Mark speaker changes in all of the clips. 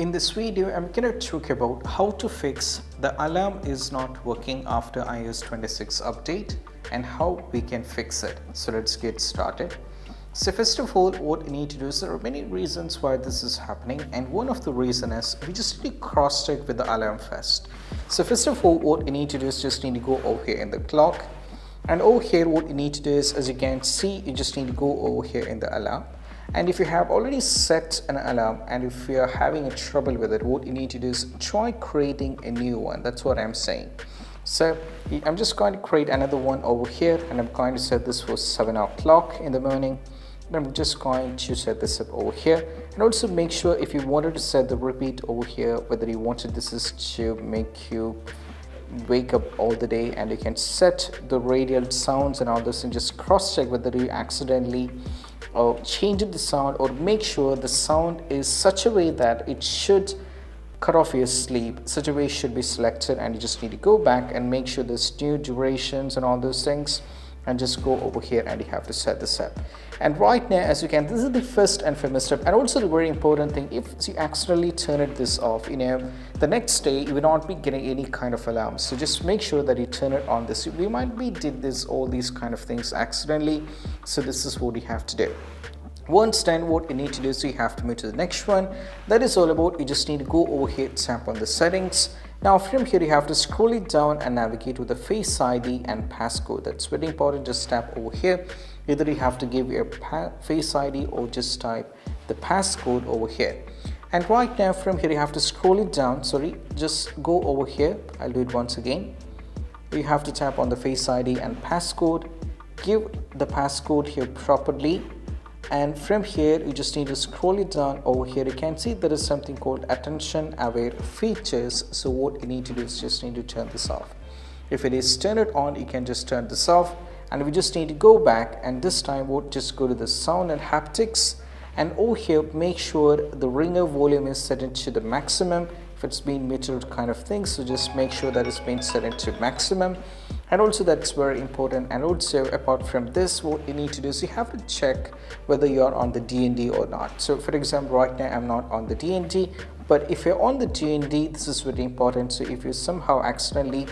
Speaker 1: In this video, I'm going to talk about how to fix the alarm is not working after iOS 26 update and how we can fix it. So let's get started. So first of all, what you need to do is there are many reasons why this is happening, and one of the reasons is we just need to cross check with the alarm first. So first of all, what you need to do is just need to go over here in the clock, and over here what you need to do is, as you can see, you just need to go over here in the alarm. And if you have already set an alarm and if you are having a trouble with it, what you need to do is try creating a new one. That's what I'm saying. So I'm just going to create another one over here, and I'm going to set this for 7 o'clock in the morning. And I'm just going to set this up over here, and also make sure if you wanted to set the repeat over here, whether you wanted this is to make you wake up all the day, and you can set the radial sounds and all this and just cross check whether you accidentally change the sound, or make sure the sound is such a way that it should cut off your sleep. Such a way should be selected, and you just need to go back and make sure there's new durations and all those things, and just go over here and you have to set this up. And right now, as you can, this is the first and foremost step. And also the very important thing, if you accidentally turn this off, the next day you will not be getting any kind of alarm. So just make sure that you turn it on. This we might be did this all these kind of things accidentally, so this is what you have to do. Once done, what you need to do is you have to move to the next one. That is all about, you just need to go over here, tap on the settings. Now from here you have to scroll it down and navigate with the Face ID and passcode. That's very important. Just tap over here. Either you have to give your Face ID or just type the passcode over here. And right now from here you have to scroll it down. Just go over here. I'll do it once again. You have to tap on the Face ID and passcode. Give the passcode here properly. And from here you just need to scroll it down. Over here you can see there is something called attention aware features. So what you need to do is just need to turn this off. If it is turned on, you can just turn this off, and we just need to go back, and this time we'll just go to the sound and haptics, and over here make sure the ringer volume is set into the maximum. If it's been muted kind of thing, so just make sure that it's been set into maximum. And also that's very important. And also apart from this, what you need to do is you have to check whether you are on the DND or not. So for example, right now I'm not on the DND, but if you're on the DND, this is very important. So if you somehow accidentally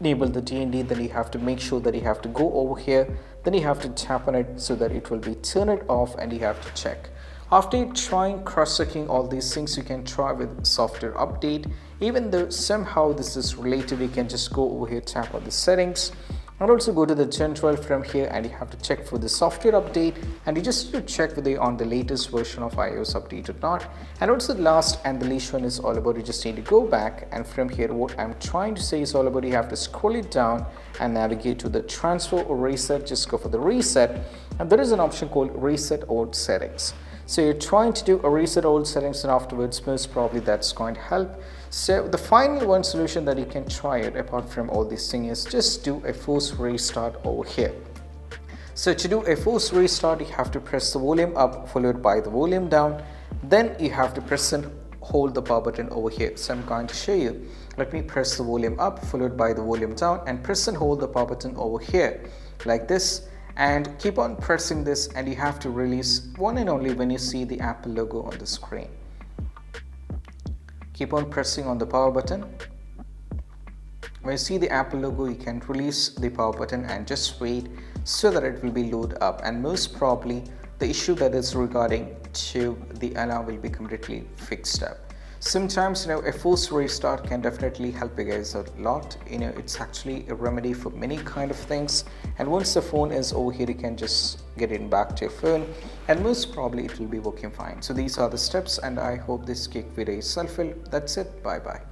Speaker 1: enable the DND, then you have to make sure that you have to go over here, then you have to tap on it so that it will be turn it off, and you have to check. After trying cross-checking all these things, you can try with software update. Even though somehow this is related, you can just go over here, tap on the settings, and also go to the general from here, and you have to check for the software update, and you just need to check whether you're on the latest version of iOS update or not. And also the last and the least one is all about, you just need to go back, and from here what I'm trying to say is all about, you have to scroll it down and navigate to the transfer or reset. Just go for the reset, and there is an option called reset old settings. So you're trying to do a reset old settings, and afterwards most probably that's going to help. So the final one solution that you can try it apart from all these things is just do a force restart over here. So to do a force restart, you have to press the volume up followed by the volume down. Then you have to press and hold the power button over here. So I'm going to show you. Let me press the volume up followed by the volume down, and press and hold the power button over here like this. And keep on pressing this, and you have to release one and only when you see the Apple logo on the screen. Keep on pressing on the power button. When you see the Apple logo, you can release the power button and just wait so that it will be loaded up, and most probably the issue that is regarding to the alarm will be completely fixed up. Sometimes a forced restart can definitely help you guys a lot. It's actually a remedy for many kind of things, and once the phone is over here, you can just get it back to your phone, and most probably it will be working fine. So these are the steps, and I hope this quick video is helpful. That's it. Bye bye.